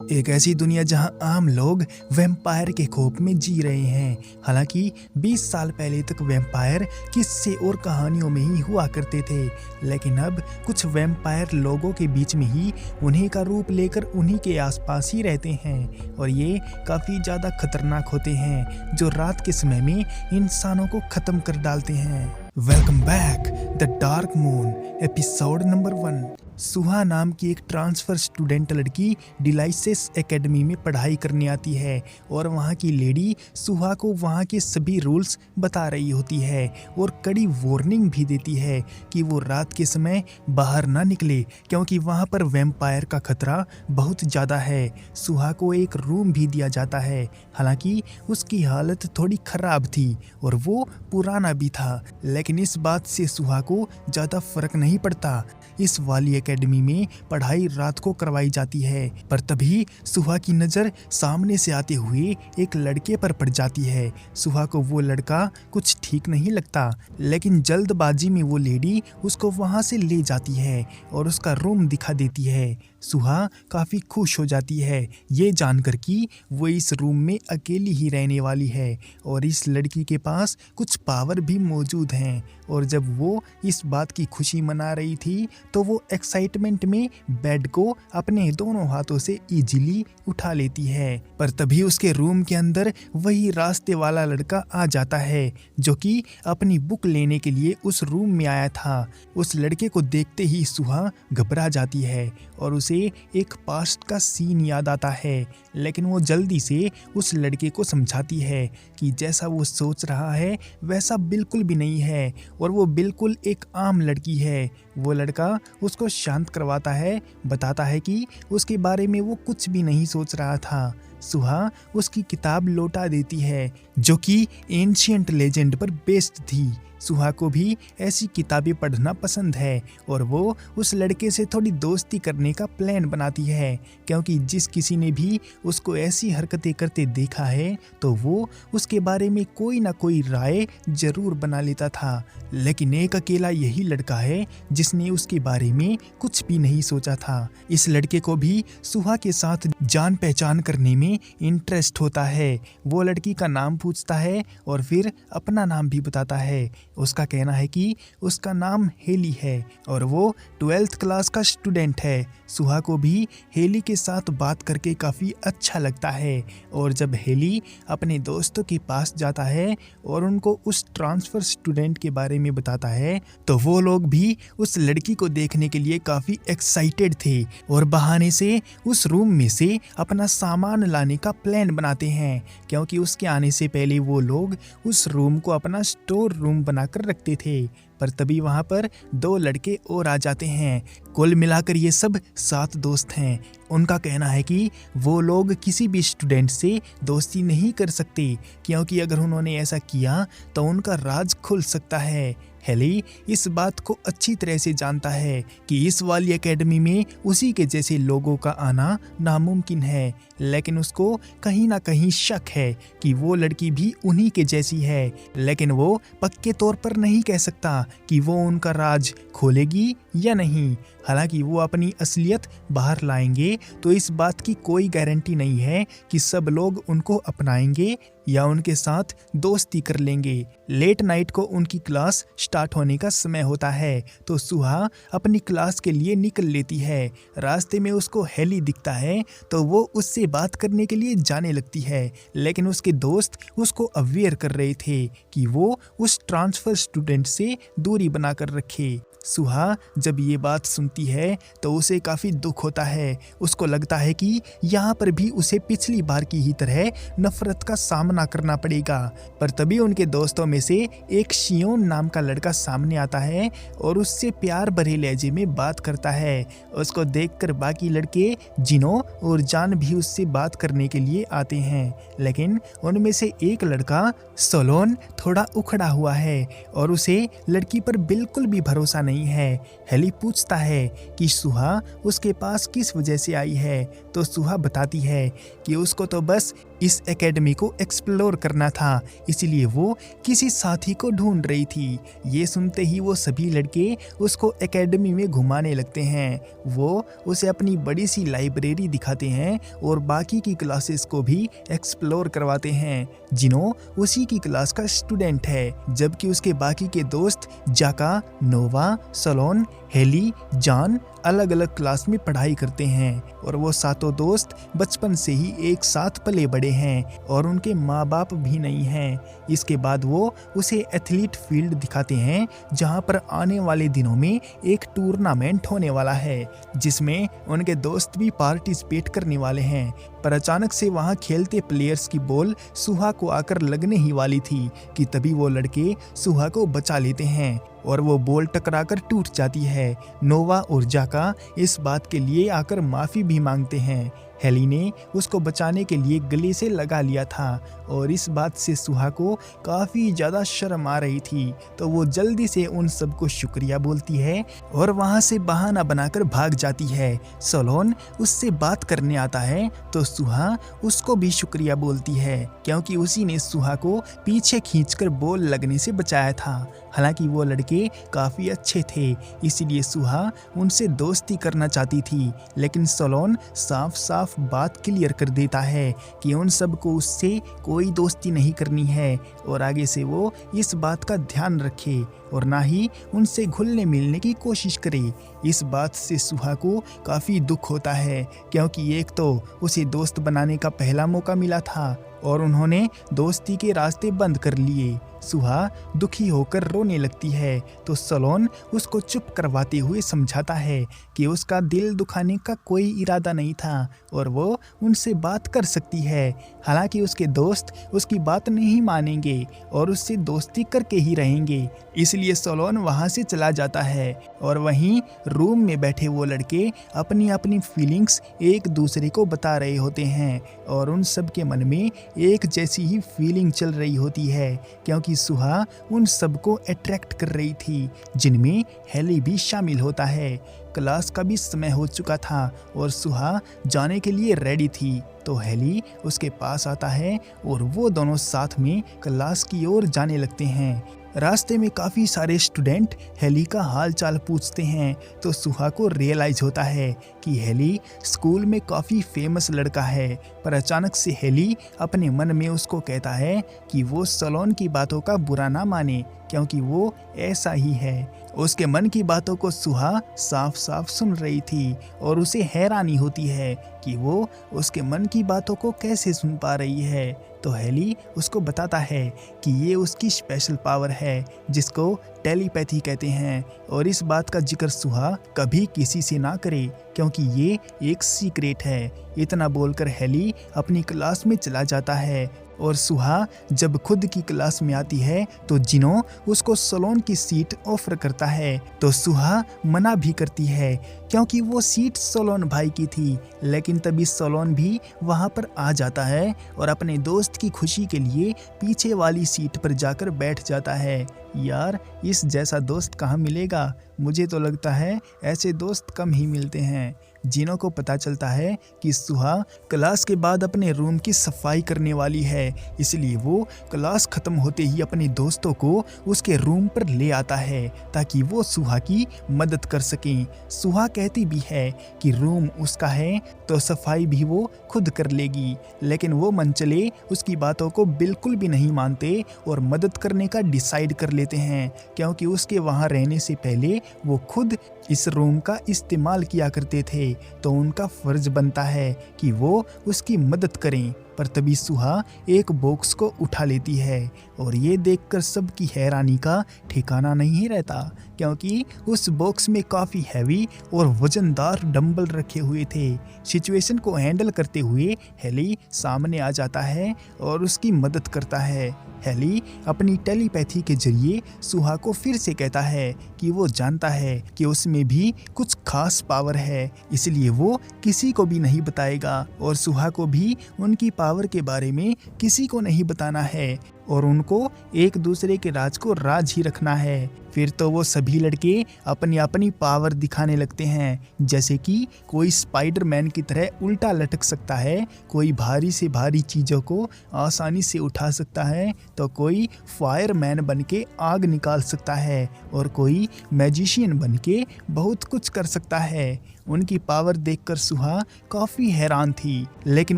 एक ऐसी दुनिया जहां आम लोग वैम्पायर के खौफ में जी रहे हैं। हालांकि 20 साल पहले तक वैम्पायर किस्से और कहानियों में ही हुआ करते थे, लेकिन अब कुछ वैम्पायर लोगों के बीच में ही उन्हीं का रूप लेकर उन्हीं के आसपास ही रहते हैं और ये काफ़ी ज़्यादा खतरनाक होते हैं, जो रात के समय में इंसानों को ख़त्म कर डालते हैं। Welcome back the dark moon episode number 1। सुहा नाम की एक ट्रांसफ़र स्टूडेंट लड़की डिलाइसेस एकेडमी में पढ़ाई करने आती है और वहाँ की लेडी सुहा को वहाँ के सभी रूल्स बता रही होती है और कड़ी वार्निंग भी देती है कि वो रात के समय बाहर ना निकले, क्योंकि वहाँ पर वैम्पायर का खतरा बहुत ज़्यादा है। सुहा को एक रूम भी दिया जाता है, हालांकि उसकी हालत थोड़ी ख़राब थी और वो पुराना भी था, लेकिन इस बात से सुहा को ज़्यादा फर्क नहीं पड़ता। इस वाली एकेडमी में पढ़ाई रात को करवाई जाती है, पर तभी सुहा की नज़र सामने से आते हुए एक लड़के पर पड़ जाती है। सुहा को वो लड़का कुछ ठीक नहीं लगता, लेकिन जल्दबाजी में वो लेडी उसको वहाँ से ले जाती है और उसका रूम दिखा देती है। सुहा काफ़ी खुश हो जाती है ये जानकर कि वो इस रूम में अकेली ही रहने वाली है और इस लड़की के पास कुछ पावर भी मौजूद हैं। और जब वो इस बात की खुशी मना रही थी तो वो एक्साइटमेंट में बेड को अपने दोनों हाथों से इजीली उठा लेती है, पर तभी उसके रूम के अंदर वही रास्ते वाला लड़का आ जाता है जो कि अपनी बुक लेने के लिए उस रूम में आया था। उस लड़के को देखते ही सुहा घबरा जाती है और उसे एक पास्ट का सीन याद आता है, लेकिन वो जल्दी से उस लड़के को समझाती है कि जैसा वो सोच रहा है वैसा बिल्कुल भी नहीं है और वो बिल्कुल एक आम लड़की है। वो लड़का उसको शांत करवाता है, बताता है कि उसके बारे में वो कुछ भी नहीं सोच रहा था। सुहा उसकी किताब लौटा देती है जो कि एंशिएंट लेजेंड पर बेस्ड थी। सुहा को भी ऐसी किताबें पढ़ना पसंद है और वो उस लड़के से थोड़ी दोस्ती करने का प्लान बनाती है, क्योंकि जिस किसी ने भी उसको ऐसी हरकतें करते देखा है तो वो उसके बारे में कोई ना कोई राय जरूर बना लेता था, लेकिन एक अकेला यही लड़का है जिसने उसके बारे में कुछ भी नहीं सोचा था। इस लड़के को भी सुहा के साथ जान पहचान करने में इंटरेस्ट होता है। वो लड़की का नाम पूछता है और फिर अपना नाम भी बताता है। उसका कहना है कि उसका नाम हेली है और वो 12th क्लास का स्टूडेंट है। सुहा को भी हेली के साथ बात करके काफ़ी अच्छा लगता है और जब हेली अपने दोस्तों के पास जाता है और उनको उस ट्रांसफ़र स्टूडेंट के बारे में बताता है तो वो लोग भी उस लड़की को देखने के लिए काफ़ी एक्साइटेड थे और बहाने से उस रूम में से अपना सामान लाने का प्लान बनाते हैं, क्योंकि उसके आने से पहले वो लोग उस रूम को अपना स्टोर रूम बनाकर रखते थे। पर तभी वहाँ पर 2 लड़के और आ जाते हैं। कुल मिलाकर ये सब 7 दोस्त हैं। उनका कहना है कि वो लोग किसी भी स्टूडेंट से दोस्ती नहीं कर सकते, क्योंकि अगर उन्होंने ऐसा किया तो उनका राज खुल सकता है। हेली इस बात को अच्छी तरह से जानता है कि इस वाली एकेडमी में उसी के जैसे लोगों का आना नामुमकिन है, लेकिन उसको कहीं ना कहीं शक है कि वो लड़की भी उन्हीं के जैसी है, लेकिन वो पक्के तौर पर नहीं कह सकता कि वो उनका राज खोलेगी या नहीं। हालांकि वो अपनी असलियत बाहर लाएंगे तो इस बात की कोई गारंटी नहीं है कि सब लोग उनको अपनाएंगे या उनके साथ दोस्ती कर लेंगे। लेट नाइट को उनकी क्लास स्टार्ट होने का समय होता है तो सुहा अपनी क्लास के लिए निकल लेती है। रास्ते में उसको हेली दिखता है तो वो उससे बात करने के लिए जाने लगती है, लेकिन उसके दोस्त उसको अवेयर कर रहे थे कि वो उस ट्रांसफ़र स्टूडेंट से दूरी बनाकर रखे। सुहा जब ये बात सुनती है तो उसे काफ़ी दुख होता है। उसको लगता है कि यहाँ पर भी उसे पिछली बार की ही तरह नफरत का सामना करना पड़ेगा, पर तभी उनके दोस्तों में से एक शियोन नाम का लड़का सामने आता है और उससे प्यार भरे लहजे में बात करता है। उसको देखकर बाकी लड़के जिनो और जान भी उससे बात करने के लिए आते हैं, लेकिन उनमें से एक लड़का सोलोन थोड़ा उखड़ा हुआ है और उसे लड़की पर बिल्कुल भी भरोसा नहीं नहीं है। हेली पूछता है कि सुहा उसके पास किस वजह से आई है, तो सुहा बताती है कि उसको तो बस इस एकेडमी को एक्सप्लोर करना था, इसलिए वो किसी साथी को ढूंढ रही थी। ये सुनते ही वो सभी लड़के उसको एकेडमी में घुमाने लगते हैं। वो उसे अपनी बड़ी सी लाइब्रेरी दिखाते हैं और बाकी की क्लासेस को भी एक्सप्लोर करवाते हैं। जिनो उसी की क्लास का स्टूडेंट है, जबकि उसके बाकी के दोस्त जाका, नोवा, सलोन, हेली, जॉन अलग अलग क्लास में पढ़ाई करते हैं और वो सातों दोस्त बचपन से ही एक साथ पले बड़े हैं और उनके माँ बाप भी नहीं हैं। इसके बाद वो उसे एथलीट फील्ड दिखाते हैं, जहाँ पर आने वाले दिनों में एक टूर्नामेंट होने वाला है, जिसमें उनके दोस्त भी पार्टिसिपेट करने वाले हैं। पर अचानक से वहाँ खेलते प्लेयर्स की बॉल सुहा को आकर लगने ही वाली थी कि तभी वो लड़के सुहा को बचा लेते हैं और वो बॉल टकराकर टूट जाती है। नोवा और जाका इस बात के लिए आकर माफ़ी भी मांगते हैं। हेली ने उसको बचाने के लिए गले से लगा लिया था और इस बात से सुहा को काफ़ी ज़्यादा शर्म आ रही थी, तो वो जल्दी से उन सबको शुक्रिया बोलती है और वहाँ से बहाना बनाकर भाग जाती है। सोलोन उससे बात करने आता है तो सुहा उसको भी शुक्रिया बोलती है, क्योंकि उसी ने सुहा को पीछे खींचकर बॉल लगने से बचाया था। हालांकि वो लड़के काफ़ी अच्छे थे, इसीलिए सुहा उनसे दोस्ती करना चाहती थी, लेकिन सोलोन साफ साफ बात क्लियर कर देता है कि उन सबको उससे कोई दोस्ती नहीं करनी है और आगे से वो इस बात का ध्यान रखे और ना ही उनसे घुलने मिलने की कोशिश करे। इस बात से सुहा को काफ़ी दुख होता है, क्योंकि एक तो उसे दोस्त बनाने का पहला मौका मिला था और उन्होंने दोस्ती के रास्ते बंद कर लिए। सुहा दुखी होकर रोने लगती है तो सलोन उसको चुप करवाते हुए समझाता है कि उसका दिल दुखाने का कोई इरादा नहीं था और वो उनसे बात कर सकती है। हालांकि उसके दोस्त उसकी बात नहीं मानेंगे और उससे दोस्ती करके ही रहेंगे, इसलिए सलोन वहां से चला जाता है और वहीं रूम में बैठे वो लड़के अपनी अपनी फीलिंग्स एक दूसरे को बता रहे होते हैं और उन सब के मन में एक जैसी ही फीलिंग चल रही होती है, क्योंकि सुहा उन सबको अट्रैक्ट कर रही थी, जिनमें हेली भी शामिल होता है। क्लास का भी समय हो चुका था और सुहा जाने के लिए रेडी थी, तो हेली उसके पास आता है और वो दोनों साथ में क्लास की ओर जाने लगते हैं। रास्ते में काफ़ी सारे स्टूडेंट हेली का हाल चाल पूछते हैं तो सुहा को रियलाइज होता है कि हेली स्कूल में काफ़ी फेमस लड़का है। पर अचानक से हेली अपने मन में उसको कहता है कि वो सलोन की बातों का बुरा ना माने, क्योंकि वो ऐसा ही है। उसके मन की बातों को सुहा साफ साफ सुन रही थी और उसे हैरानी होती है कि वो उसके मन की बातों को कैसे सुन पा रही है। तो हेली उसको बताता है कि ये उसकी स्पेशल पावर है, जिसको टेलीपैथी कहते हैं, और इस बात का जिक्र सुहा कभी किसी से ना करे, क्योंकि ये एक सीक्रेट है। इतना बोलकर हेली अपनी क्लास में चला जाता है और सुहा जब खुद की क्लास में आती है तो जिनो उसको सलोन की सीट ऑफर करता है, तो सुहा मना भी करती है क्योंकि वो सीट सलोन भाई की थी। लेकिन तभी सलोन भी वहाँ पर आ जाता है और अपने दोस्त की खुशी के लिए पीछे वाली सीट पर जाकर बैठ जाता है। यार, इस जैसा दोस्त कहाँ मिलेगा? मुझे तो लगता है ऐसे दोस्त कम ही मिलते हैं। जिनो को पता चलता है कि सुहा क्लास के बाद अपने रूम की सफाई करने वाली है, इसलिए वो क्लास खत्म होते ही अपने दोस्तों को उसके रूम पर ले आता है ताकि वो सुहा की मदद कर सकें। सुहा कहती भी है कि रूम उसका है तो सफाई भी वो खुद कर लेगी, लेकिन वो मनचले उसकी बातों को बिल्कुल भी नहीं मानते और मदद करने का डिसाइड कर लेते हैं, क्योंकि उसके वहाँ रहने से पहले वो खुद इस रूम का इस्तेमाल किया करते थे, तो उनका फर्ज बनता है कि वो उसकी मदद करें। पर तभी सुहा एक बॉक्स को उठा लेती है और ये देखकर सबकी हैरानी का ठिकाना नहीं रहता, क्योंकि उस बॉक्स में काफ़ी हैवी और वजनदार डंबल रखे हुए थे। सिचुएशन को हैंडल करते हुए हेली सामने आ जाता है और उसकी मदद करता है। हेली अपनी टेलीपैथी के जरिए सुहा को फिर से कहता है कि वो जानता है कि उसमें भी कुछ खास पावर है, इसलिए वो किसी को भी नहीं बताएगा और सुहा को भी उनकी पावर के बारे में किसी को नहीं बताना है। और उनको एक दूसरे के राज को राज ही रखना है। फिर तो वो सभी लड़के अपनी अपनी पावर दिखाने लगते हैं, जैसे कि कोई स्पाइडरमैन की तरह उल्टा लटक सकता है, कोई भारी से भारी चीज़ों को आसानी से उठा सकता है, तो कोई फायरमैन बन के आग निकाल सकता है और कोई मैजिशियन बन के बहुत कुछ कर सकता है। उनकी पावर देखकर सुहा काफ़ी हैरान थी, लेकिन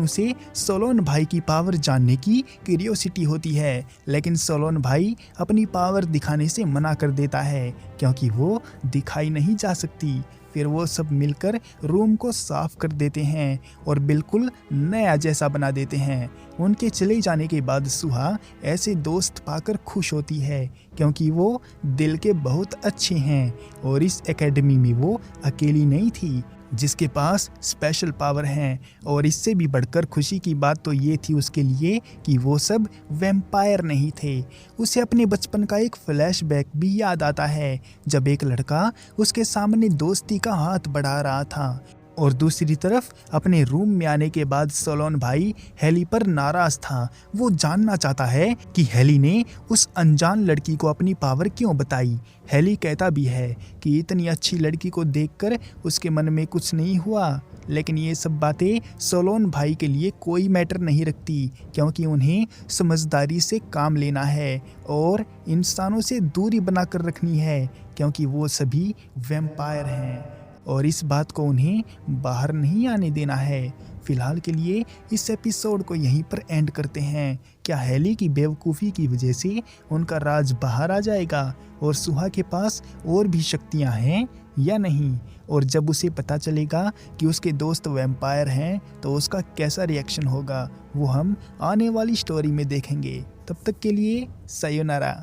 उसे सोलोन भाई की पावर जानने की क्यूरियोसिटी होती है। लेकिन सोलोन भाई अपनी पावर दिखाने से मना कर देता है क्योंकि वो दिखाई नहीं जा सकती। फिर वो सब मिलकर रूम को साफ कर देते हैं और बिल्कुल नया जैसा बना देते हैं। उनके चले जाने के बाद सुहा ऐसे दोस्त पाकर खुश होती है क्योंकि वो दिल के बहुत अच्छे हैं और इस एकेडमी में वो अकेली नहीं थी जिसके पास स्पेशल पावर हैं। और इससे भी बढ़कर खुशी की बात तो ये थी उसके लिए कि वो सब वैम्पायर नहीं थे। उसे अपने बचपन का एक फ्लैशबैक भी याद आता है जब एक लड़का उसके सामने दोस्ती का हाथ बढ़ा रहा था। और दूसरी तरफ अपने रूम में आने के बाद सोलोन भाई हेली पर नाराज था। वो जानना चाहता है कि हेली ने उस अनजान लड़की को अपनी पावर क्यों बताई। हेली कहता भी है कि इतनी अच्छी लड़की को देखकर उसके मन में कुछ नहीं हुआ, लेकिन ये सब बातें सोलोन भाई के लिए कोई मैटर नहीं रखती क्योंकि उन्हें समझदारी से काम लेना है और इंसानों से दूरी बनाकर रखनी है क्योंकि वो सभी वैम्पायर हैं और इस बात को उन्हें बाहर नहीं आने देना है। फिलहाल के लिए इस एपिसोड को यहीं पर एंड करते हैं। क्या हेली की बेवकूफ़ी की वजह से उनका राज बाहर आ जाएगा और सुहा के पास और भी शक्तियां हैं या नहीं? और जब उसे पता चलेगा कि उसके दोस्त वैम्पायर हैं तो उसका कैसा रिएक्शन होगा वो हम आने वाली स्टोरी में देखेंगे। तब तक के लिए सायोनारा।